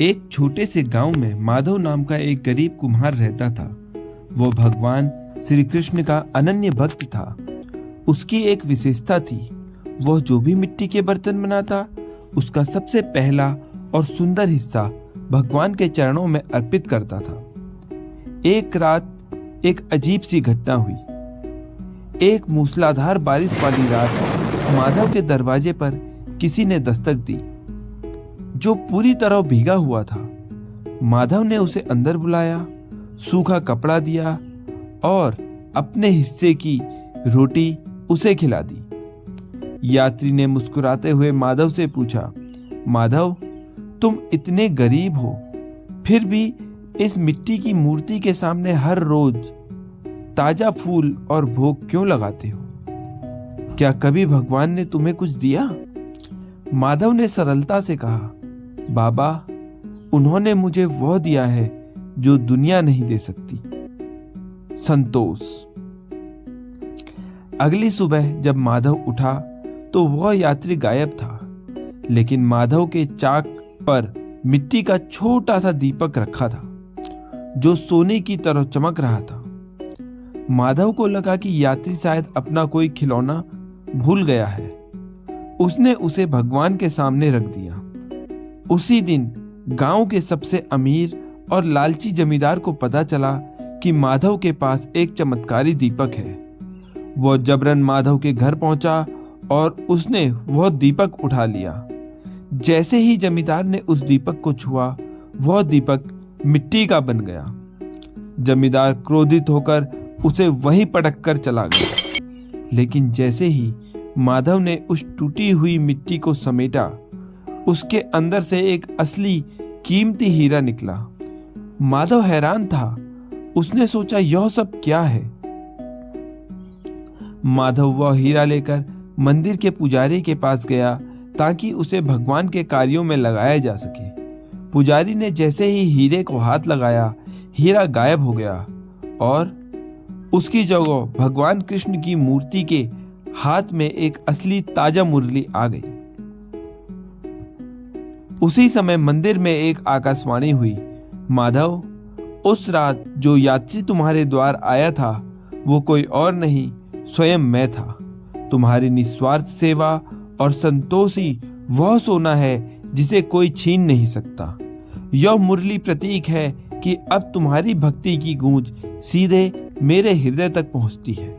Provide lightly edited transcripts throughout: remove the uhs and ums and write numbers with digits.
एक छोटे से गांव में माधव नाम का एक गरीब कुम्हार रहता था। वो भगवान श्री कृष्ण का अनन्य भक्त था। उसकी एक विशेषता थी, वह जो भी मिट्टी के बर्तन बनाता उसका सबसे पहला और सुंदर हिस्सा भगवान के चरणों में अर्पित करता था। एक रात एक अजीब सी घटना हुई। एक मूसलाधार बारिश वाली रात माधव के दरवाजे पर किसी ने दस्तक दी, जो पूरी तरह भीगा हुआ था। माधव ने उसे अंदर बुलाया, सूखा कपड़ा दिया और अपने हिस्से की रोटी उसे खिला दी। यात्री ने मुस्कुराते हुए माधव से पूछा, माधव, तुम इतने गरीब हो, फिर भी इस मिट्टी की मूर्ति के सामने हर रोज ताजा फूल और भोग क्यों लगाते हो? क्या कभी भगवान ने तुम्हें कुछ दिया? माधव ने सरलता से कहा, बाबा, उन्होंने मुझे वह दिया है जो दुनिया नहीं दे सकती, संतोष। अगली सुबह जब माधव उठा तो वह यात्री गायब था, लेकिन माधव के चाक पर मिट्टी का छोटा सा दीपक रखा था, जो सोने की तरह चमक रहा था। माधव को लगा कि यात्री शायद अपना कोई खिलौना भूल गया है। उसने उसे भगवान के सामने रख दिया। उसी दिन गांव के सबसे अमीर और लालची जमींदार को पता चला कि माधव के पास एक चमत्कारी दीपक है। वह जबरन माधव के घर पहुंचा और उसने वह दीपक उठा लिया। जैसे ही जमींदार ने उस दीपक को छुआ, वह दीपक मिट्टी का बन गया। जमींदार क्रोधित होकर उसे वहीं पटक कर चला गया। लेकिन जैसे ही माधव ने उस टूटी हुई मिट्टी को समेटा, उसके अंदर से एक असली कीमती हीरा निकला। माधव हैरान था। उसने सोचा, यह सब क्या है? माधव वह हीरा लेकर मंदिर के पुजारी के पास गया ताकि उसे भगवान के कार्यों में लगाया जा सके। पुजारी ने जैसे ही हीरे को हाथ लगाया, हीरा गायब हो गया और उसकी जगह भगवान कृष्ण की मूर्ति के हाथ में एक असली ताजा मुरली आ गई। उसी समय मंदिर में एक आकाशवाणी हुई, माधव, उस रात जो यात्री तुम्हारे द्वार आया था वो कोई और नहीं, स्वयं मैं था। तुम्हारी निस्वार्थ सेवा और संतोष ही वह सोना है जिसे कोई छीन नहीं सकता। यह मुरली प्रतीक है कि अब तुम्हारी भक्ति की गूंज सीधे मेरे हृदय तक पहुंचती है।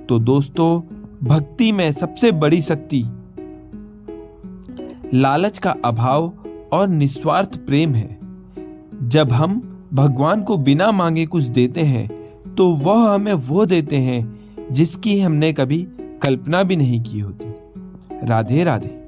तो दोस्तों, भक्ति में सबसे बड़ी शक्ति लालच का अभाव और निस्वार्थ प्रेम है। जब हम भगवान को बिना मांगे कुछ देते हैं तो वह हमें वो देते हैं जिसकी हमने कभी कल्पना भी नहीं की होती। राधे राधे।